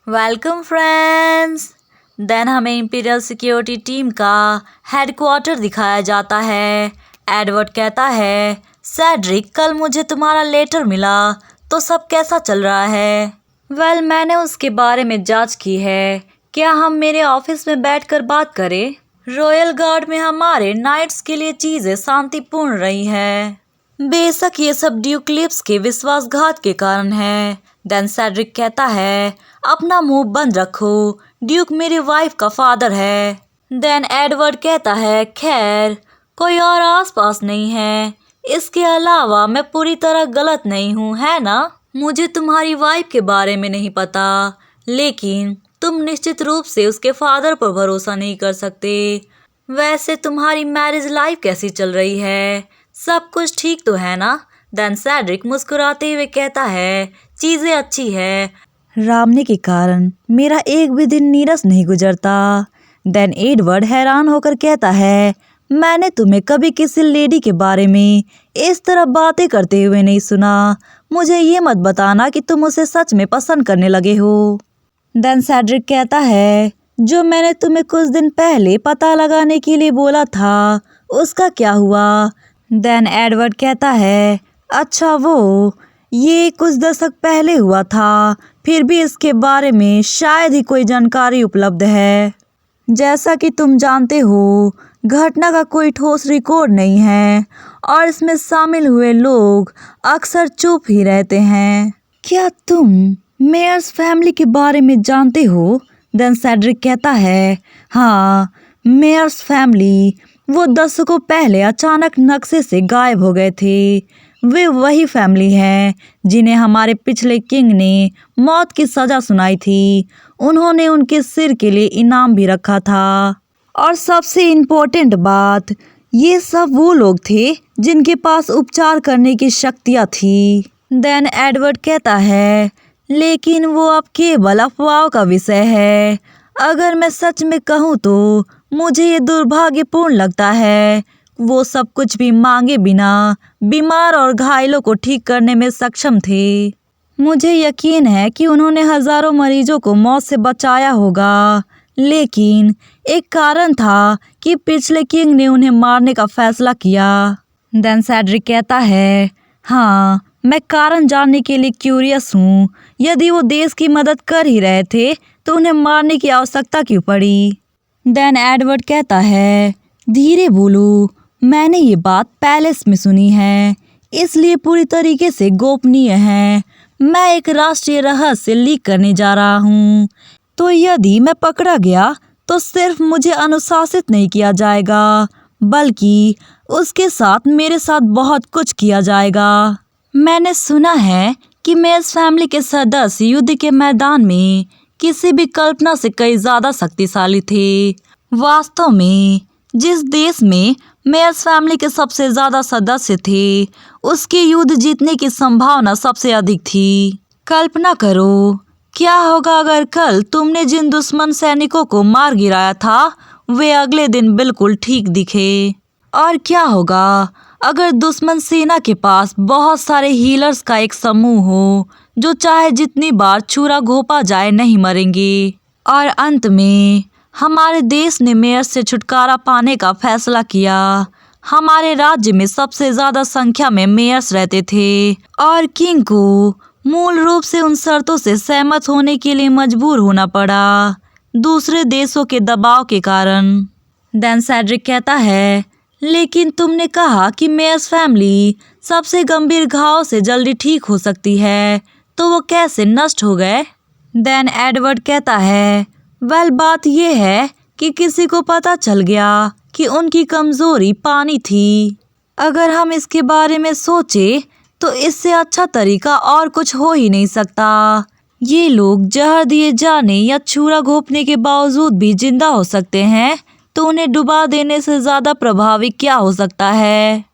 Welcome friends. Then हमें imperial security team का headquarter दिखाया जाता है। एडवर्ड कहता है, सेड्रिक कल मुझे तुम्हारा लेटर मिला, तो सब कैसा चल रहा है? मैंने उसके बारे में जांच की है। क्या हम मेरे ऑफिस में बैठकर बात करें? रॉयल गार्ड में हमारे नाइट्स के लिए चीजें शांतिपूर्ण रही है। बेशक ये सब ड्यूक लिप्स के विश्वासघात के कारण है। देन सेड्रिक कहता है, अपना मुंह बंद रखो, ड्यूक मेरी वाइफ का फादर है। देन एडवर्ड कहता है, खैर कोई और आसपास नहीं है, इसके अलावा मैं पूरी तरह गलत नहीं हूँ, है ना? मुझे तुम्हारी वाइफ के बारे में नहीं पता, लेकिन तुम निश्चित रूप से उसके फादर पर भरोसा नहीं कर सकते। वैसे तुम्हारी मैरिज लाइफ कैसी चल रही है? सब कुछ ठीक तो है ना? देन सेड्रिक मुस्कुराते हुए कहता है, चीजें अच्छी है। रामने के कारण मेरा एक भी दिन नीरस नहीं गुजरता। देन एडवर्ड हैरान होकर कहता है, मैंने तुम्हें कभी किसी लेडी के बारे में इस तरह बातें करते हुए नहीं सुना। मुझे ये मत बताना कि तुम उसे सच में पसंद करने लगे हो। देन सेड्रिक कहता है, जो मैंने तुम्हें कुछ दिन पहले पता लगाने के लिए बोला था, उसका क्या हुआ? देन एडवर्ड कहता है, अच्छा वो ये कुछ दशक पहले हुआ था, फिर भी इसके बारे में शायद ही कोई जानकारी उपलब्ध है। जैसा कि तुम जानते हो, घटना का कोई ठोस रिकॉर्ड नहीं है और इसमें शामिल हुए लोग अक्सर चुप ही रहते हैं। क्या तुम मेयर्स फैमिली के बारे में जानते हो? देन सेड्रिक कहता है, हाँ, मेयर्स फैमिली वो दशकों पहले अचानक नक्शे से गायब हो गए थे। वे वही फैमिली है जिन्हें हमारे पिछले किंग ने मौत की सजा सुनाई थी। उन्होंने उनके सिर के लिए इनाम भी रखा था। और सबसे इम्पोर्टेंट बात, ये सब वो लोग थे जिनके पास उपचार करने की शक्तियाँ थी। देन एडवर्ड कहता है, लेकिन वो अब केवल अफवाह का विषय है। अगर मैं सच में कहूँ तो मुझे ये दुर्भाग्यपूर्ण लगता है। वो सब कुछ भी मांगे बिना बीमार और घायलों को ठीक करने में सक्षम थे। मुझे यकीन है कि उन्होंने हजारों मरीजों को मौत से बचाया होगा, लेकिन एक कारण था कि पिछले किंग ने उन्हें मारने का फैसला किया। देन सेड्रिक कहता है, हाँ, मैं कारण जानने के लिए क्यूरियस हूँ। यदि वो देश की मदद कर ही रहे थे तो उन्हें मारने की आवश्यकता क्यों पड़ी? देन एडवर्ड कहता है, धीरे बोलो, मैंने ये बात पैलेस में सुनी है, इसलिए पूरी तरीके से गोपनीय है। मैं एक राष्ट्रीय रहस्य लीक करने जा रहा हूँ, तो यदि मैं पकड़ा गया तो सिर्फ मुझे अनुशासित नहीं किया जाएगा, बल्कि उसके साथ मेरे साथ बहुत कुछ किया जाएगा। मैंने सुना है कि मेयर्स फैमिली के सदस्य युद्ध के मैदान में किसी भी कल्पना से कई ज्यादा शक्तिशाली थे। वास्तव में जिस देश में मेयर्स फैमिली के सबसे ज्यादा सदस्य थे, उसके युद्ध जीतने की संभावना सबसे अधिक थी। कल्पना करो, क्या होगा अगर कल तुमने जिन दुश्मन सैनिकों को मार गिराया था वे अगले दिन बिल्कुल ठीक दिखे? और क्या होगा अगर दुश्मन सेना के पास बहुत सारे हीलर्स का एक समूह हो जो चाहे जितनी बार छुरा घोंपा जाए नहीं मरेंगे? और अंत में हमारे देश ने मेयर से छुटकारा पाने का फैसला किया। हमारे राज्य में सबसे ज्यादा संख्या में मेयर्स रहते थे और किंग को मूल रूप से उन शर्तों से सहमत होने के लिए मजबूर होना पड़ा, दूसरे देशों के दबाव के कारण। देन सेड्रिक कहता है, लेकिन तुमने कहा कि मेयर्स फैमिली सबसे गंभीर घाव से जल्दी ठीक हो सकती है, तो वो कैसे नष्ट हो गए? देन एडवर्ड कहता है, बात यह है कि किसी को पता चल गया कि उनकी कमजोरी पानी थी। अगर हम इसके बारे में सोचे तो इससे अच्छा तरीका और कुछ हो ही नहीं सकता। ये लोग जहर दिए जाने या छुरा घोंपने के बावजूद भी जिंदा हो सकते हैं, तो उन्हें डुबा देने से ज्यादा प्रभावी क्या हो सकता है?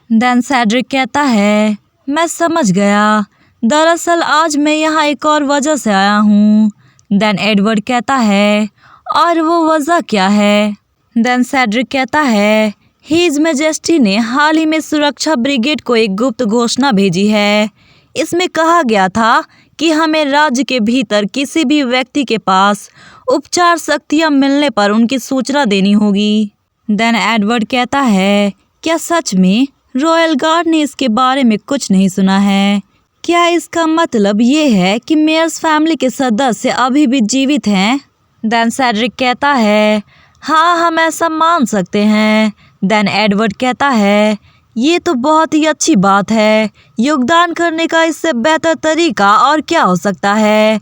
देन सेड्रिक कहता है, मैं समझ गया। दरअसल आज मैं यहाँ एक और वजह से आया हूँ। देन एडवर्ड कहता है, और वो वजह क्या है? देन सेड्रिक कहता है, हिज मैजेस्टी ने हाल ही में सुरक्षा ब्रिगेड को एक गुप्त घोषणा भेजी है। इसमें कहा गया था कि हमें राज्य के भीतर किसी भी व्यक्ति के पास उपचार शक्तियाँ मिलने पर उनकी सूचना देनी होगी। देन एडवर्ड कहता है, क्या सच में रॉयल गार्ड ने इसके बारे में कुछ नहीं सुना है? क्या इसका मतलब ये है कि मेयर्स फैमिली के सदस्य अभी भी जीवित हैं? देन सेड्रिक कहता है, हाँ हम ऐसा मान सकते हैं। देन एडवर्ड कहता है, ये तो बहुत ही अच्छी बात है। योगदान करने का इससे बेहतर तरीका और क्या हो सकता है?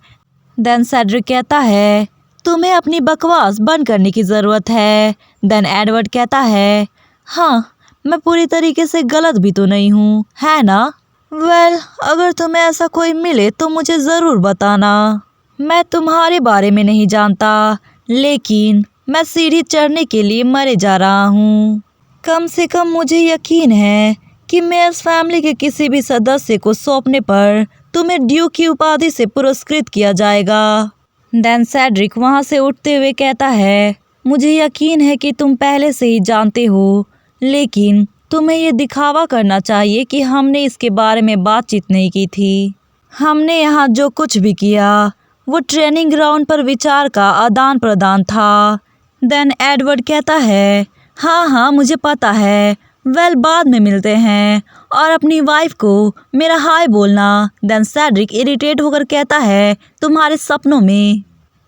देन सेड्रिक कहता है, तुम्हें अपनी बकवास बंद करने की ज़रूरत है। देन एडवर्ड कहता है, हाँ मैं पूरी तरीके से गलत भी तो नहीं हूँ, है ना? वेल, अगर तुम्हें ऐसा कोई मिले तो मुझे ज़रूर बताना। मैं तुम्हारे बारे में नहीं जानता, लेकिन मैं सीढ़ी चढ़ने के लिए मरे जा रहा हूँ। कम से कम मुझे यकीन है कि मेयर्स फैमिली के किसी भी सदस्य को सौंपने पर तुम्हें ड्यूक की उपाधि से पुरस्कृत किया जाएगा। देन सेड्रिक वहाँ से उठते हुए कहता है, मुझे यकीन है कि तुम पहले से ही जानते हो, लेकिन तुम्हें ये दिखावा करना चाहिए कि हमने इसके बारे में बातचीत नहीं की थी। हमने यहाँ जो कुछ भी किया वो ट्रेनिंग ग्राउंड पर विचार का आदान प्रदान था। देन एडवर्ड कहता है, हाँ मुझे पता है। वेल, बाद में मिलते हैं और अपनी वाइफ को मेरा हाय बोलना। देन सेड्रिक इरिटेट होकर कहता है, तुम्हारे सपनों में।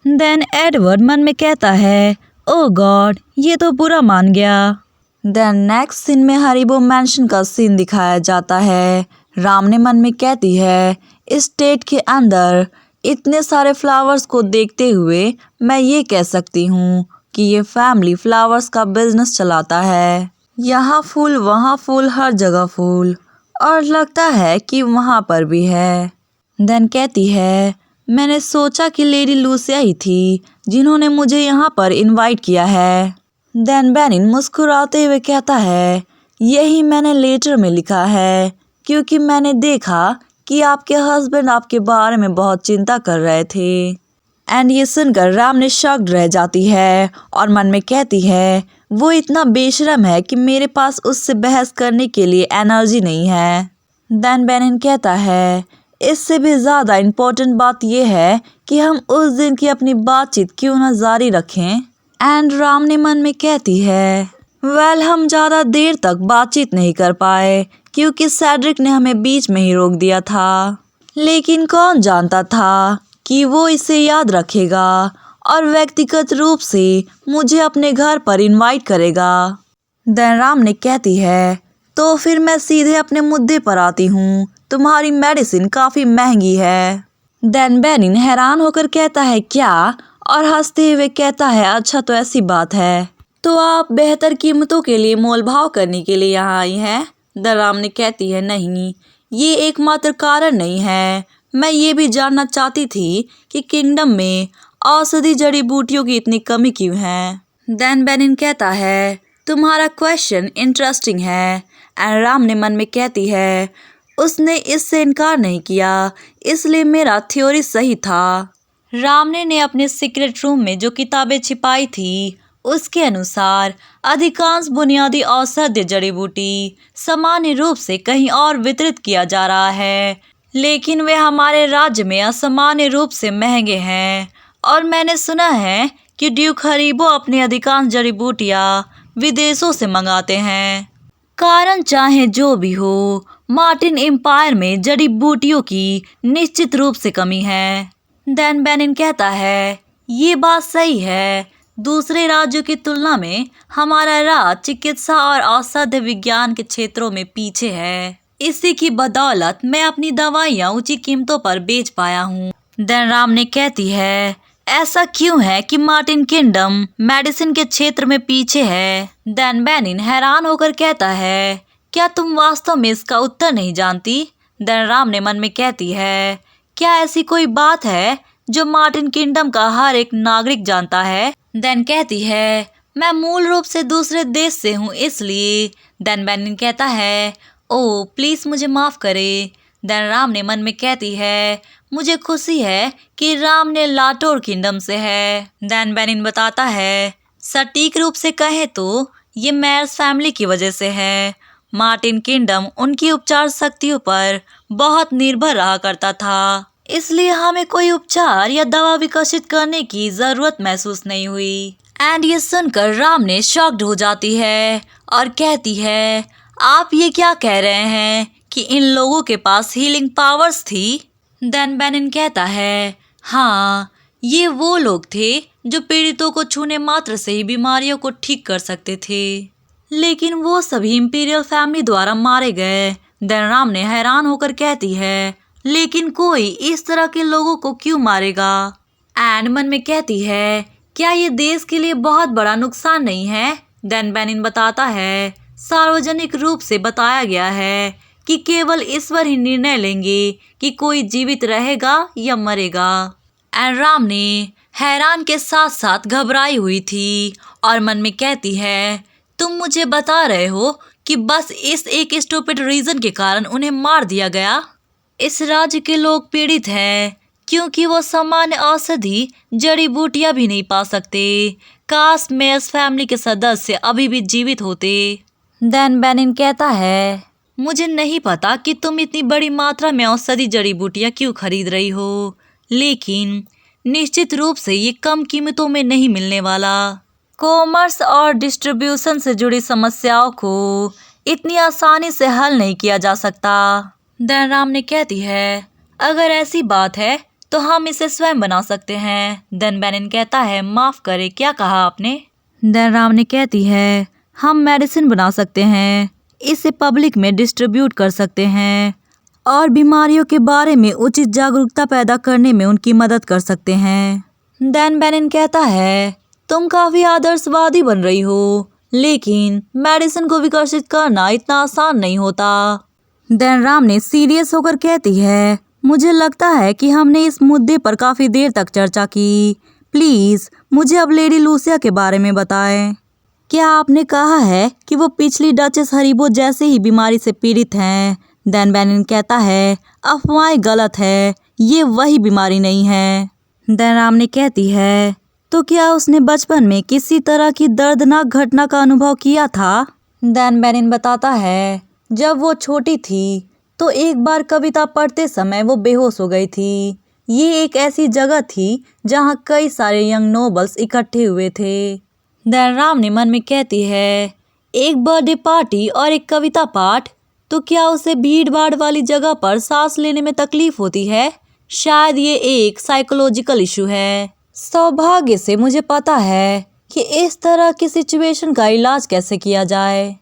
देन एडवर्ड मन में कहता है, ओह गॉड, ये तो बुरा मान गया। देन नेक्स्ट सीन में हरीबो मैंशन का सीन दिखाया जाता है। राम ने मन में कहती है, इस स्टेट के अंदर इतने सारे फ्लावर्स को देखते हुए मैं ये कह सकती हूँ कि ये फैमिली फ्लावर्स का बिजनेस चलाता है। यहाँ फूल, वहाँ फूल, हर जगह फूल, और लगता है कि वहाँ पर भी है। देन कहती है, मैंने सोचा कि लेडी लूसिया ही थी जिन्होंने मुझे यहाँ पर इनवाइट किया है। देन बेनिन मुस्कुराते हुए कहता है, यही मैंने लेटर में लिखा है, क्योंकि मैंने देखा कि आपके हस्बैंड आपके बारे में बहुत चिंता कर रहे थे। एंड ये सुनकर राम ने शॉक्ड रह जाती है और मन में कहती है, वो इतना बेशरम है कि मेरे पास उससे बहस करने के लिए एनर्जी नहीं है। देन बेनिन कहता है, इससे भी ज़्यादा इम्पोर्टेंट बात यह है कि हम उस दिन की अपनी बातचीत क्यों ना जारी रखें। एंड राम ने मन में कहती है, वेल, हम ज़्यादा देर तक बातचीत नहीं कर पाए क्योंकि सेड्रिक ने हमें बीच में ही रोक दिया था। लेकिन कौन जानता था कि वो इसे याद रखेगा और व्यक्तिगत रूप से मुझे अपने घर पर इनवाइट करेगा। देन राम ने कहती है, तो फिर मैं सीधे अपने मुद्दे पर आती हूँ, तुम्हारी मेडिसिन काफ़ी महंगी है। देन बेनिन हैरान होकर कहता है, क्या? और हंसते हुए कहता है, अच्छा तो ऐसी बात है, तो आप बेहतर कीमतों के लिए मोलभाव करने के लिए यहाँ आई हैं? देन राम ने कहती है, नहीं, ये एकमात्र कारण नहीं है। मैं ये भी जानना चाहती थी कि किंगडम में औषधि जड़ी बूटियों की इतनी कमी क्यों है। देन बेनिन कहता है, तुम्हारा क्वेश्चन इंटरेस्टिंग है। एंड राम ने मन में कहती है, उसने इससे इनकार नहीं किया, इसलिए मेरा थ्योरी सही था। रामने ने अपने सीक्रेट रूम में जो किताबें छिपाई थी उसके अनुसार अधिकांश बुनियादी औषधीय जड़ी बूटी सामान्य रूप से कहीं और वितरित किया जा रहा है, लेकिन वे हमारे राज्य में असामान्य रूप से महंगे हैं। और मैंने सुना है कि ड्यूक हरीबो अपनी अधिकांश जड़ी बूटियाँ विदेशों से मंगाते हैं। कारण चाहे जो भी हो, मार्टिन एम्पायर में जड़ी बूटियों की निश्चित रूप से कमी है। देन बेनिन कहता है, ये बात सही है। दूसरे राज्यों की तुलना में हमारा राज्य चिकित्सा और औषधि विज्ञान के क्षेत्रों में पीछे है। इसी की बदौलत मैं अपनी दवाइयाँ ऊंची कीमतों पर बेच पाया हूँ। देन राम ने कहती है, ऐसा क्यों है कि मार्टिन किंगडम मेडिसिन के क्षेत्र में पीछे है? देन बेनिन हैरान होकर कहता है, क्या तुम वास्तव में इसका उत्तर नहीं जानती? देन राम ने मन में कहती है, क्या ऐसी कोई बात है जो मार्टिन किंगडम का हर एक नागरिक जानता है? देन कहती है, मैं मूल रूप से दूसरे देश से हूँ इसलिए। देन बेनिन कहता है, ओह प्लीज़ मुझे माफ़ करे। देन राम ने मन में कहती है, मुझे खुशी है कि राम ने लाटोर किंगडम से है। देन बेनिन बताता है, सटीक रूप से कहें तो ये मेयर्स फैमिली की वजह से है। मार्टिन किंगडम उनकी उपचार शक्तियों पर बहुत निर्भर रहा करता था। इसलिए हमें कोई उपचार या दवा विकसित करने की जरूरत महसूस नहीं हुई। एंड ये सुनकर राम ने शॉक्ड हो जाती है और कहती है, आप ये क्या कह रहे हैं कि इन लोगों के पास हीलिंग पावर्स थी? देन बेनिन कहता है, हाँ, ये वो लोग थे जो पीड़ितों को छूने मात्र से ही बीमारियों को ठीक कर सकते थे, लेकिन वो सभी इंपीरियल फैमिली द्वारा मारे गए। देन राम ने हैरान होकर कहती है, लेकिन कोई इस तरह के लोगों को क्यों मारेगा? एंड मन में कहती है, क्या ये देश के लिए बहुत बड़ा नुकसान नहीं है? देन बेनिन बताता है, सार्वजनिक रूप से बताया गया है कि केवल ईश्वर ही निर्णय लेंगे कि कोई जीवित रहेगा या मरेगा। एंड राम ने हैरान के साथ साथ घबराई हुई थी और मन में कहती है, तुम मुझे बता रहे हो कि बस इस एक स्टूपिड रीजन के कारण उन्हें मार दिया गया? इस राज्य के लोग पीड़ित हैं क्योंकि वो सामान्य औषधि जड़ी बूटियां भी नहीं पा सकते। काश मेयर्स फैमिली के सदस्य अभी भी जीवित होते। देन बेनिन कहता है, मुझे नहीं पता कि तुम इतनी बड़ी मात्रा में औषधि जड़ी बूटियां क्यों खरीद रही हो, लेकिन निश्चित रूप से ये कम कीमतों में नहीं मिलने वाला। कॉमर्स और डिस्ट्रीब्यूशन से जुड़ी समस्याओं को इतनी आसानी से हल नहीं किया जा सकता। देन राम ने कहती है, अगर ऐसी बात है तो हम इसे स्वयं बना सकते हैं। देन बेनिन कहता है, माफ करें, क्या कहा आपने? देन राम ने कहती है, हम मेडिसिन बना सकते हैं, इसे पब्लिक में डिस्ट्रीब्यूट कर सकते हैं और बीमारियों के बारे में उचित जागरूकता पैदा करने में उनकी मदद कर सकते हैं। देन बेनिन कहता है, तुम काफी आदर्शवादी बन रही हो, लेकिन मेडिसिन को विकसित करना इतना आसान नहीं होता। देन राम ने सीरियस होकर कहती है, मुझे लगता है कि हमने इस मुद्दे पर काफी देर तक चर्चा की। प्लीज मुझे अब लेडी लूसिया के बारे में बताएं। क्या आपने कहा है कि वो पिछली डचेस हरीबो जैसे ही बीमारी से पीड़ित हैं? देन बेनिन कहता है, अफवाहें गलत है, ये वही बीमारी नहीं है। देन राम ने कहती है, तो क्या उसने बचपन में किसी तरह की दर्दनाक घटना का अनुभव किया था? देन बेनिन बताता है, जब वो छोटी थी तो एक बार कविता पढ़ते समय वो बेहोश हो गई थी। ये एक ऐसी जगह थी जहाँ कई सारे यंग नोबल्स इकट्ठे हुए थे। देन राम ने मन में कहती है, एक बर्थडे पार्टी और एक कविता पाठ, तो क्या उसे भीड़ भाड़ वाली जगह पर सांस लेने में तकलीफ होती है? शायद ये एक साइकोलॉजिकल इशू है। सौभाग्य से मुझे पता है कि इस तरह की सिचुएशन का इलाज कैसे किया जाए।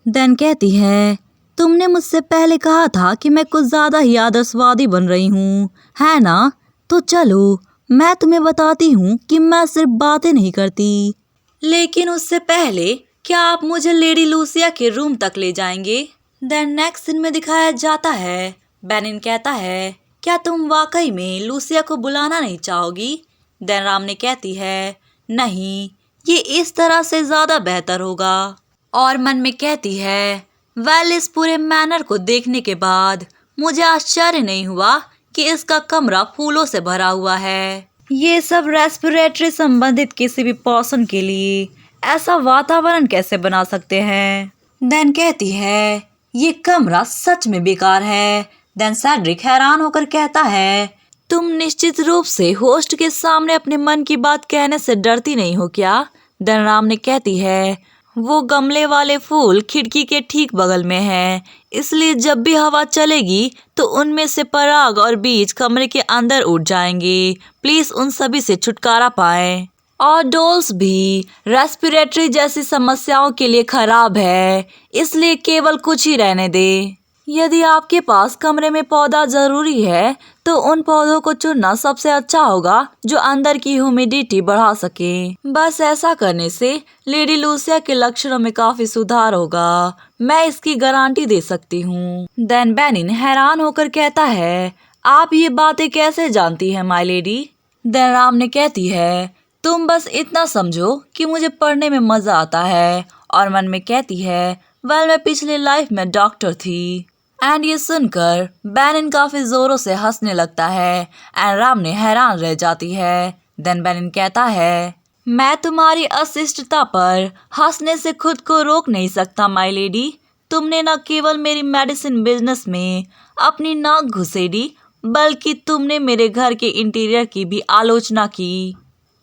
देन कहती है, तुमने मुझसे पहले कहा था कि मैं कुछ ज़्यादा ही आदर्शवादी बन रही हूँ, है ना? तो चलो मैं तुम्हें बताती हूँ कि मैं सिर्फ बातें नहीं करती। लेकिन उससे पहले क्या आप मुझे लेडी लूसिया के रूम तक ले जाएंगे? देन नेक्स्ट सीन में दिखाया जाता है, बेनिन कहता है, क्या तुम वाकई में लूसिया को बुलाना नहीं चाहोगी? देन राम ने कहती है, नहीं, ये इस तरह से ज़्यादा बेहतर होगा। और मन में कहती है, वेल, इस पूरे मैनर को देखने के बाद मुझे आश्चर्य नहीं हुआ कि इसका कमरा फूलों से भरा हुआ है। ये सब रेस्पिरेटरी संबंधित किसी भी पर्सन के लिए ऐसा वातावरण कैसे बना सकते हैं? देन कहती है, ये कमरा सच में बेकार है। देन सेड्रिक हैरान होकर कहता है, तुम निश्चित रूप से होस्ट के सामने अपने मन की बात कहने से डरती नहीं हो क्या? देन राम ने कहती है, वो गमले वाले फूल खिड़की के ठीक बगल में है, इसलिए जब भी हवा चलेगी तो उनमें से पराग और बीज कमरे के अंदर उड़ जाएंगे। प्लीज उन सभी से छुटकारा पाएं। और डॉल्स भी रेस्पिरेटरी जैसी समस्याओं के लिए खराब है, इसलिए केवल कुछ ही रहने दे। यदि आपके पास कमरे में पौधा जरूरी है तो उन पौधों को चुनना सबसे अच्छा होगा जो अंदर की ह्यूमिडिटी बढ़ा सके। बस ऐसा करने से लेडी लूसिया के लक्षणों में काफी सुधार होगा, मैं इसकी गारंटी दे सकती हूँ। देन बेनिन हैरान होकर कहता है, आप ये बातें कैसे जानती हैं माय लेडी? देन राम ने कहती है, तुम बस इतना समझो कि मुझे पढ़ने में मजा आता है। और मन में कहती है, वेल, मैं पिछले लाइफ में डॉक्टर थी। एंड ये सुनकर बेनिन काफी जोरों से हंसने लगता है एंड राम ने हैरान रह जाती है। देन बेनिन कहता है, मैं तुम्हारी अशिष्टता पर हंसने से खुद को रोक नहीं सकता माय लेडी। तुमने न केवल मेरी मेडिसिन बिजनेस में अपनी नाक घुसेड़ी बल्कि तुमने मेरे घर के इंटीरियर की भी आलोचना की।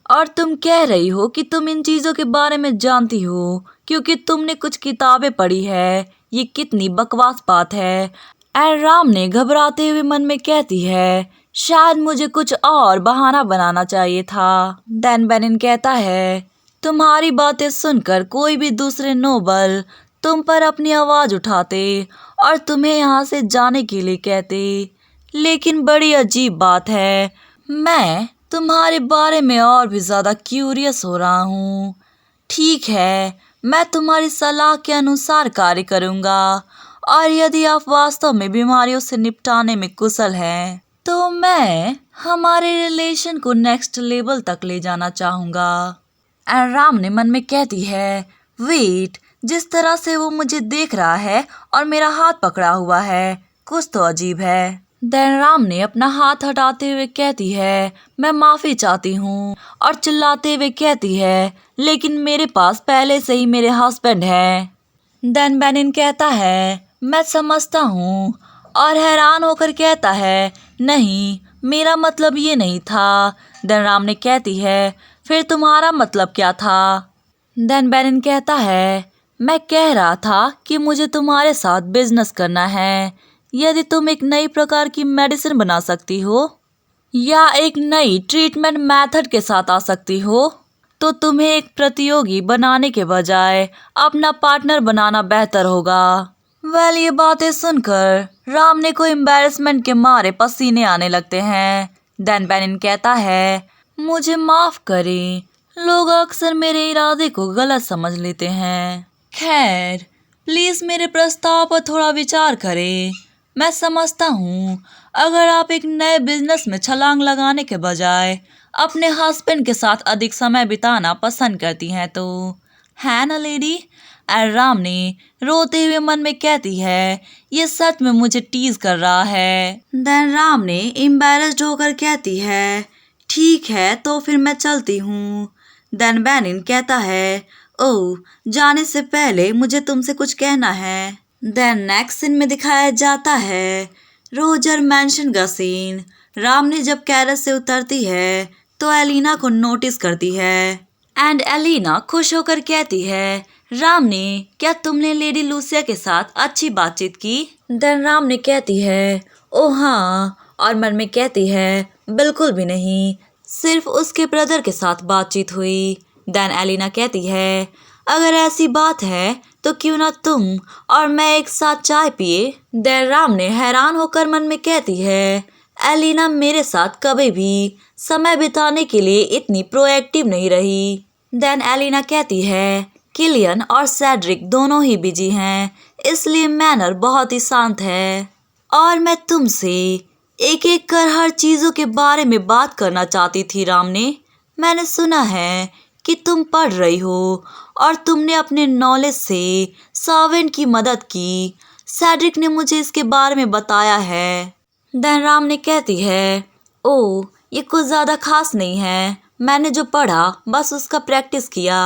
और तुम कह रही हो कि तुम इन चीज़ों के बारे में जानती हो क्योंकि तुमने कुछ किताबें पढ़ी है। ये कितनी बकवास बात है। एंड राम ने घबराते हुए मन में कहती है, शायद मुझे कुछ और बहाना बनाना चाहिए था। देन बेनिन कहता है, तुम्हारी बातें सुनकर कोई भी दूसरे नोबल तुम पर अपनी आवाज उठाते और तुम्हें यहाँ से जाने के लिए कहते। लेकिन बड़ी अजीब बात है, मैं तुम्हारे बारे में और भी ज्यादा क्यूरियस हो रहा हूँ। ठीक है, मैं तुम्हारी सलाह के अनुसार कार्य करूँगा और यदि आप वास्तव में बीमारियों से निपटाने में कुशल हैं तो मैं हमारे रिलेशन को नेक्स्ट लेवल तक ले जाना चाहूँगा। एंड राम ने मन में कहती है, वेट, जिस तरह से वो मुझे देख रहा है और मेरा हाथ पकड़ा हुआ है, कुछ तो अजीब है। देन राम ने अपना हाथ हटाते हुए कहती है, मैं माफी चाहती हूँ, और चिल्लाते हुए कहती है, लेकिन मेरे पास पहले से ही मेरे हस्बैंड है। देन बेनिन कहता है, मैं समझता हूँ, और हैरान होकर कहता है, नहीं, मेरा मतलब ये नहीं था। देन राम ने कहती है, फिर तुम्हारा मतलब क्या था? देन बेनिन कहता है, मैं कह रहा था कि मुझे तुम्हारे साथ बिजनेस करना है। यदि तुम एक नई प्रकार की मेडिसिन बना सकती हो या एक नई ट्रीटमेंट मेथड के साथ आ सकती हो तो तुम्हें एक प्रतियोगी बनाने के बजाय अपना पार्टनर बनाना बेहतर होगा। वेल, ये बातें सुनकर राम को एम्बैरेसमेंट के मारे पसीने आने लगते हैं। देन बेनिन कहता है, मुझे माफ करें, लोग अक्सर मेरे इरादे को गलत समझ लेते हैं। खैर, प्लीज मेरे प्रस्ताव पर थोड़ा विचार करें। मैं समझता हूँ, अगर आप एक नए बिजनेस में छलांग लगाने के बजाय अपने हस्बैंड के साथ अधिक समय बिताना पसंद करती हैं तो, है ना लेडी? एंड राम ने रोते हुए मन में कहती है, ये सच में मुझे टीज कर रहा है। देन राम ने एम्बैरेस्ड होकर कहती है, ठीक है, तो फिर मैं चलती हूँ। देन बेनिन कहता है, ओह, जाने से पहले मुझे तुमसे कुछ कहना है। देन नेक्स्ट सीन में दिखाया जाता है रोजर मैंशन का सीन। राम ने जब कैरस से उतरती है तो एलिना को नोटिस करती है एंड एलिना खुश होकर कहती है, राम ने, क्या तुमने लेडी लूसिया के साथ अच्छी बातचीत की? देन राम ने कहती है, ओह हाँ, और मन में कहती है, बिल्कुल भी नहीं, सिर्फ उसके ब्रदर के साथ बातचीत हुई। देन एलिना कहती है, अगर ऐसी बात है तो क्यों ना तुम और मैं एक साथ चाय पिए? देन राम ने हैरान होकर मन में कहती है, एलिना मेरे साथ कभी भी समय बिताने के लिए इतनी प्रोएक्टिव नहीं रही। देन एलिना कहती है, किलियन और सेड्रिक दोनों ही बिजी हैं, इसलिए मैनर बहुत ही शांत है और मैं तुमसे एक एक कर हर चीजों के बारे में बात करना चाहती थी। राम ने, मैंने सुना है कि तुम पढ़ रही हो और तुमने अपने नॉलेज से सर्वेंट की मदद की। सेड्रिक ने मुझे इसके बारे में बताया है। देन राम ने कहती है, ओह, ये कुछ ज़्यादा खास नहीं है, मैंने जो पढ़ा बस उसका प्रैक्टिस किया।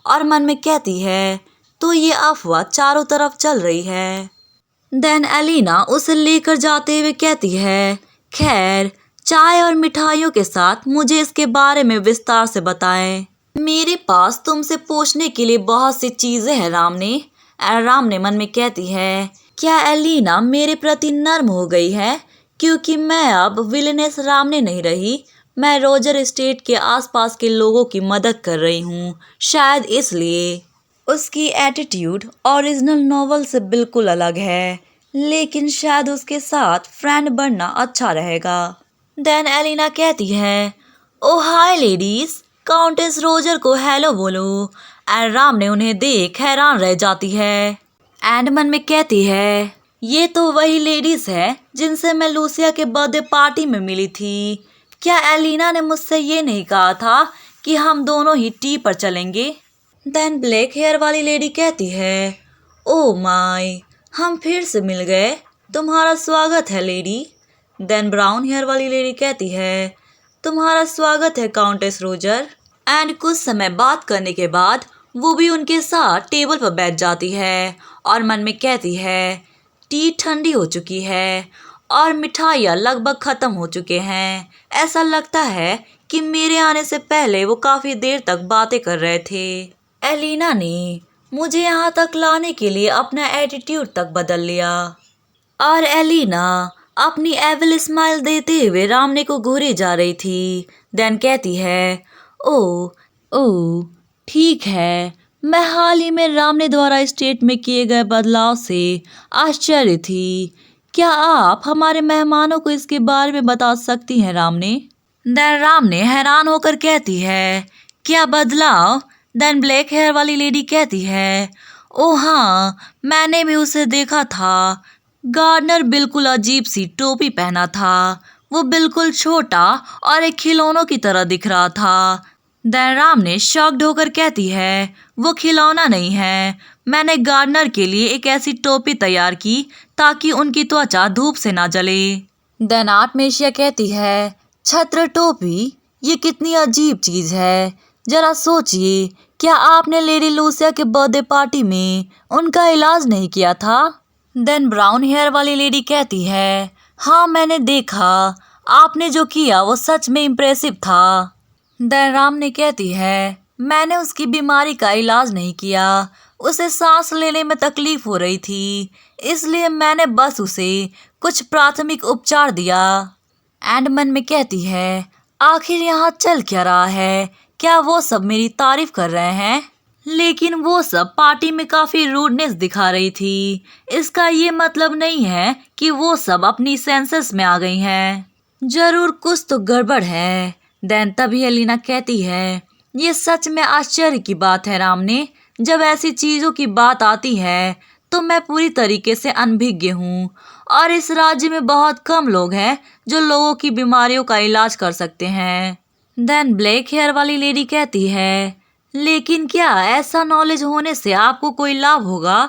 और मन में कहती है, तो ये अफवाह चारों तरफ चल रही है। देन एलिना उसे लेकर जाते हुए कहती है, खैर, चाय और मिठाइयों के साथ मुझे इसके बारे में विस्तार से बताएं। मेरे पास तुमसे पूछने के लिए बहुत सी चीजें हैं। राम ने मन में कहती है, क्या एलिना मेरे प्रति नर्म हो गई है क्योंकि मैं अब विलेनेस राम ने नहीं रही, मैं रोजर एस्टेट के आसपास के लोगों की मदद कर रही हूँ, शायद इसलिए। उसकी एटीट्यूड ओरिजिनल नॉवल से बिल्कुल अलग है, लेकिन शायद उसके साथ फ्रेंड बनना अच्छा रहेगा। देन एलिना कहती है, ओह हाय लेडीज, काउंटेस रोजर को हेलो बोलो। एंड राम ने उन्हें देख हैरान रह जाती है एंड मन में कहती है, ये तो वही लेडीज है जिनसे मैं लूसिया के बर्थडे पार्टी में मिली थी। क्या एलिना ने मुझसे ये नहीं कहा था कि हम दोनों ही टी पर चलेंगे? देन ब्लैक हेयर वाली लेडी कहती है, ओह माय, हम फिर से मिल गए, तुम्हारा स्वागत है लेडी। देन ब्राउन हेयर वाली लेडी कहती है, तुम्हारा स्वागत है काउंटेस रोजर। एंड कुछ समय बात करने के बाद वो भी उनके साथ टेबल पर बैठ जाती है और मन में कहती है, टी ठंडी हो चुकी है और मिठाइयाँ लगभग खत्म हो चुके हैं। ऐसा लगता है कि मेरे आने से पहले वो काफी देर तक बातें कर रहे थे। एलिना ने मुझे यहाँ तक लाने के लिए अपना एटीट्यूड तक बदल लिया। और एलिना अपनी एविल स्माइल देते हुए रामने को घूरे जा रही थी। देन कहती है, ओ ठीक है, मैं हाल ही में रामने द्वारा स्टेट में किए गए बदलाव से आश्चर्य थी। क्या आप हमारे मेहमानों को इसके बारे में बता सकती हैं रामने? देन रामने हैरान होकर कहती है, क्या बदलाव? देन ब्लैक हेयर वाली लेडी कहती है, ओ हाँ, मैंने भी उसे देखा था। गार्डनर बिल्कुल अजीब सी टोपी पहना था। वो बिल्कुल छोटा और एक खिलौनों की तरह दिख रहा था। देन रामने शॉक्ड होकर कहती है, वो खिलौना नहीं है। मैंने गार्डनर के लिए एक ऐसी टोपी तैयार की ताकि उनकी त्वचा धूप से ना जले। देन आर्टमेशिया कहती है, छत्र टोपी, ये कितनी अजीब चीज है। जरा सोचिए, क्या आपने लेडी लूसिया के बर्थडे पार्टी में उनका इलाज नहीं किया था? देन ब्राउन हेयर वाली लेडी कहती है, हाँ मैंने देखा, आपने जो किया वो सच में इम्प्रेसिव था। देन रामने कहती है, मैंने उसकी बीमारी का इलाज नहीं किया। उसे सांस लेने में तकलीफ हो रही थी, इसलिए मैंने बस उसे कुछ प्राथमिक उपचार दिया। एंड मन में कहती है, आखिर यहाँ चल क्या रहा है? क्या वो सब मेरी तारीफ कर रहे हैं? लेकिन वो सब पार्टी में काफी रूडनेस दिखा रही थी। इसका ये मतलब नहीं है कि वो सब अपनी सेंसेस में आ गई हैं। जरूर कुछ तो गड़बड़ है। देन तभी एलिना कहती है, ये सच में आश्चर्य की बात है रामने। जब ऐसी चीजों की बात आती है तो मैं पूरी तरीके से अनभिज्ञ हूँ, और इस राज्य में बहुत कम लोग हैं जो लोगों की बीमारियों का इलाज कर सकते हैं। देन ब्लैक हेयर वाली लेडी कहती है, लेकिन क्या ऐसा नॉलेज होने से आपको कोई लाभ होगा?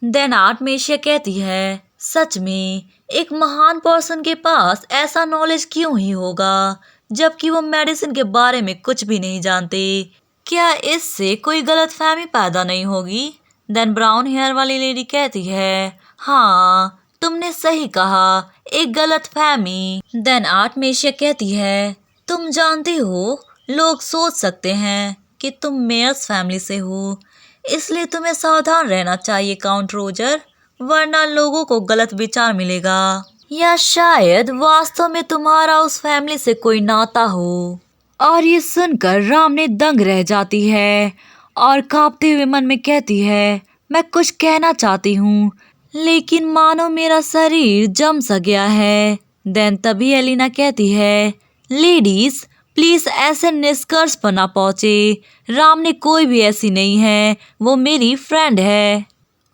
देन आर्टमेशिया कहती है, सच में एक महान पर्सन के पास ऐसा नॉलेज क्यों ही होगा, जबकि वो मेडिसिन के बारे में कुछ भी नहीं जानते। क्या इससे कोई गलतफहमी पैदा नहीं होगी? देन ब्राउन हेयर वाली लेडी कहती है, हाँ तुमने सही कहा, एक गलतफहमी। देन आर्टमेशिया कहती है, तुम जानती हो, लोग सोच सकते हैं कि तुम मेयर्स फैमिली से हो, इसलिए तुम्हें सावधान रहना चाहिए काउंट रोजर, वरना लोगों को गलत विचार मिलेगा, या शायद वास्तव में तुम्हारा उस फैमिली से कोई नाता हो। और ये सुनकर रामने दंग रह जाती है और कांपते हुए मन में कहती है, मैं कुछ कहना चाहती हूँ, लेकिन मानो मेरा शरीर जम सा गया है। देन तभी एलिना कहती है, लेडीज प्लीज ऐसे निष्कर्ष पर ना पहुंचे। रामने कोई भी ऐसी नहीं है, वो मेरी फ्रेंड है।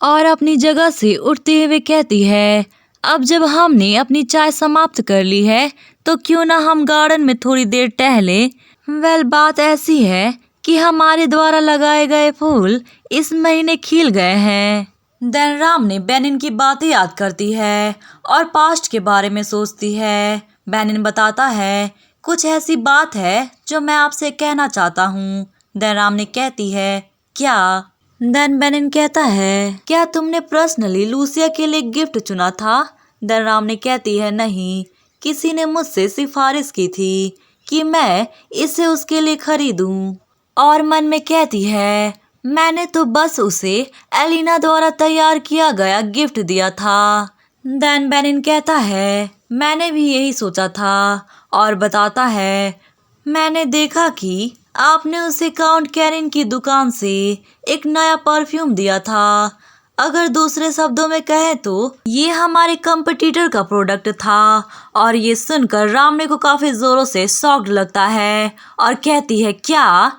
और अपनी जगह से उठते हुए कहती है, अब जब हमने अपनी चाय समाप्त कर ली है तो क्यों ना हम गार्डन में थोड़ी देर टहले। वेल बात ऐसी है कि हमारे द्वारा लगाए गए फूल इस महीने खिल गए हैं। देन रामने बेनिन की बातें याद करती है और पास्ट के बारे में सोचती है। बेनिन बताता है, कुछ ऐसी बात है जो मैं आपसे कहना चाहता हूँ। देन रामने कहती है, क्या? देन बेनिन कहता है, क्या तुमने पर्सनली लूसिया के लिए गिफ्ट चुना था? देन रामने कहती है, नहीं, किसी ने मुझसे सिफारिश की थी कि मैं इसे उसके लिए खरीदूं। और मन में कहती है, मैंने तो बस उसे एलिना द्वारा तैयार किया गया गिफ्ट दिया था। देन बेनिन कहता है, मैंने भी यही सोचा था। और बताता है, मैंने देखा कि आपने उसे काउंट कैरिन की दुकान से एक नया परफ्यूम दिया था। अगर दूसरे शब्दों में कहें तो ये हमारे कंपटीटर का प्रोडक्ट था। और ये सुनकर रामने को काफी जोरों से शॉक्ड लगता है और कहती है, क्या?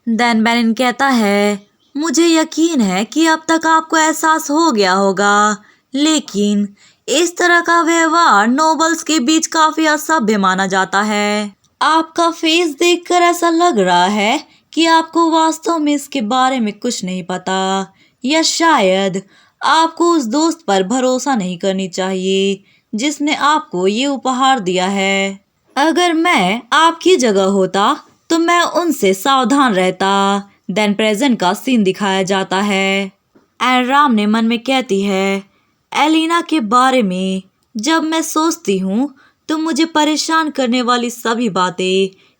देन बेनिन कहता है, मुझे यकीन है कि अब तक आपको एहसास हो गया होगा, लेकिन इस तरह का व्यवहार नोबल्स के बीच काफी असभ्य माना जाता है। आपका फेस देखकर ऐसा लग रहा है कि आपको वास्तव में इसके बारे में कुछ नहीं पता, या शायद आपको उस दोस्त पर भरोसा नहीं करनी चाहिए जिसने आपको ये उपहार दिया है। अगर मैं आपकी जगह होता तो मैं उनसे सावधान रहता। देन प्रेजेंट का सीन दिखाया जाता है। एंड राम ने मन में कहती है, एलिना के बारे में जब मैं सोचती हूँ तो मुझे परेशान करने वाली सभी बातें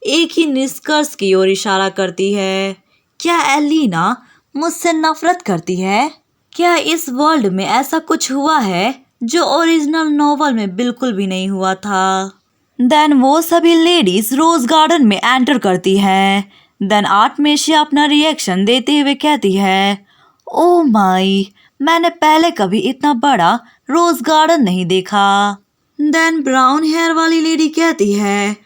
एक ही निष्कर्ष की ओर इशारा करती है। क्या एलिना मुझसे नफरत करती है? क्या इस वर्ल्ड में ऐसा कुछ हुआ है जो ओरिजिनल नॉवल में बिल्कुल भी नहीं हुआ था? देन वो सभी लेडीज रोज गार्डन में एंटर करती हैं। देन आर्टमेशिया अपना रिएक्शन देते हुए कहती है, ओ माई, मैंने पहले कभी इतना बड़ा रोज गार्डन नहीं देखा। देन ब्राउन हेयर वाली लेडी कहती है,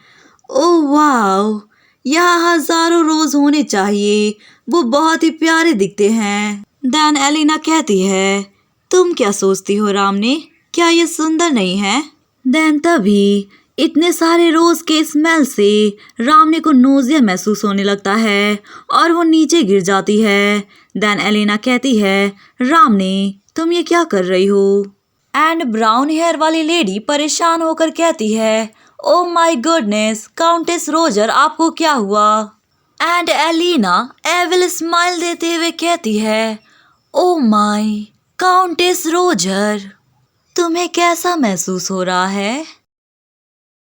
ओ वाओ, यहाँ हजारों रोज होने चाहिए, वो बहुत ही प्यारे दिखते हैं। देन एलिना कहती है, तुम क्या सोचती हो रामनी, क्या ये सुंदर नहीं है? देन तभी इतने सारे रोज के स्मेल से रामनी को नोजिया महसूस होने लगता है और वो नीचे गिर जाती है। देन एलिना कहती है, रामनी तुम ये क्या कर रही हो? एंड ब्राउन हेयर वाली लेडी परेशान होकर कहती है, oh my goodness, countess Roger, आपको क्या हुआ? एंड एलिना एविल स्माइल देते हुए कहती है, ओ माय, काउंटेस रोजर, तुम्हें कैसा महसूस हो रहा है?